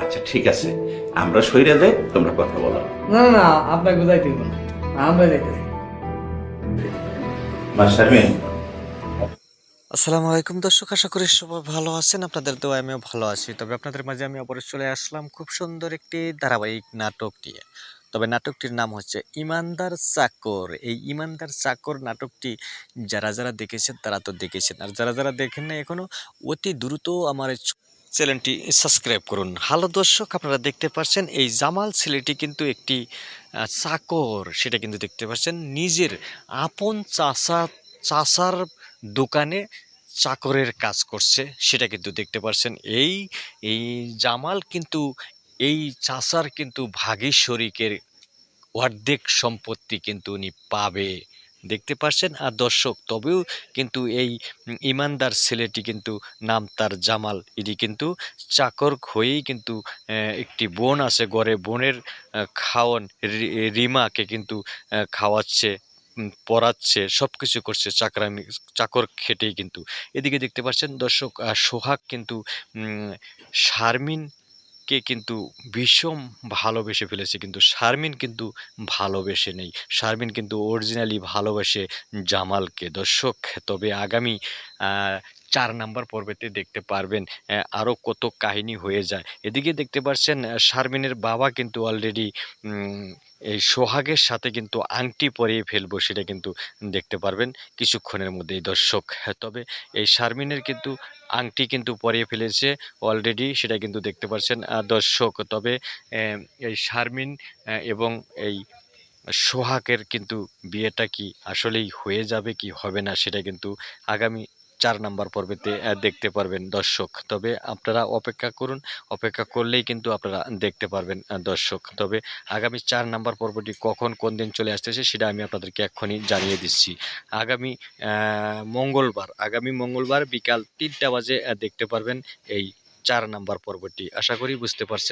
আচ্ছা ঠিক আছে, আমরা সইরা যাই, তোমরা কথা বলো। না না না, আপনাকে বুঝাইতে হইব না, আমরা যাইতেছি। মা শারমিন, আসসালামু আলাইকুম দর্শক, আশা করি সবাই ভালো আছেন। আপনাদের দোয়ায় আমিও ভালো আছি। তবে আপনাদের মাঝে আমি আবার চলে আসলাম খুব সুন্দর একটি ধারাবাহিক নাটক নিয়ে। তবে নাটকটির নাম হচ্ছে ইমানদার চাকর। এই ইমানদার চাকর নাটকটি যারা যারা দেখেছেন তারা তো দেখেছেন, আর যারা যারা দেখেন না এখনো অতি দ্রুত আমার এই চ্যানেলটি সাবস্ক্রাইব করুন। হ্যালো দর্শক, আপনারা দেখতে পাচ্ছেন এই জামাল ছেলেটি কিন্তু একটি চাকর, সেটা কিন্তু দেখতে পাচ্ছেন নিজের আপন চাচার দোকানে চাকরের কাজ করছে, সেটা কিন্তু দেখতে পারছেন। এই এই জামাল কিন্তু এই চাচার কিন্তু ভাগী শরিকের অর্ধেক সম্পত্তি কিন্তু উনি পাবে, দেখতে পারছেন। আর দর্শক, তবেও কিন্তু এই ইমানদার ছেলেটি কিন্তু নাম তার জামাল, এটি কিন্তু চাকর হয়েই কিন্তু একটি বোন আছে ঘরে, বোনের খাওয়ান রিমাকে কিন্তু খাওয়াচ্ছে, পড়াচ্ছে, সবকিছু করছে চাকরানি, চাকর খেটেই কিন্তু। এদিকে দেখতে পাচ্ছেন দর্শক, সোহাগ কিন্তু শারমিন কে কিন্তু ভীষণ ভালোবেসে ফেলেছে, কিন্তু শারমিন কিন্তু ভালোবেসে নেই। শারমিন কিন্তু অরিজিনালি ভালোবাসে জামালকে দর্শক। তবে আগামী ৪ নাম্বার পর্বেতে দেখতে পারবেন আরও কত কাহিনী হয়ে যায়। এদিকে দেখতে পাচ্ছেন শারমিনের বাবা কিন্তু অলরেডি এই সোহাগের সাথে কিন্তু আংটি পরিয়ে ফেলবো, সেটা কিন্তু দেখতে পারবেন কিছুক্ষণের মধ্যেই দর্শক। তবে এই শারমিনের কিন্তু আংটি কিন্তু পরিয়ে ফেলেছে অলরেডি, সেটা কিন্তু দেখতে পাচ্ছেন দর্শক। তবে এই শারমিন এবং এই সোহাগের কিন্তু বিয়েটা কি আসলেই হয়ে যাবে কি হবে না, সেটা কিন্তু আগামী ৪ নাম্বার পর্বেতে দেখতে পারবেন দর্শক। তবে আপনারা অপেক্ষা করুন, অপেক্ষা করলেই কিন্তু আপনারা দেখতে পারবেন দর্শক। তবে আগামী ৪ নাম্বার পর্বটি কখন কোন দিন চলে আসতেছে সেটা আমি আপনাদেরকে এক্ষুনি জানিয়ে দিচ্ছি। আগামী মঙ্গলবার বিকাল ৩টা বাজে দেখতে পারবেন এই ৪ নাম্বার পর্বটি। আশা করি বুঝতে পারছেন।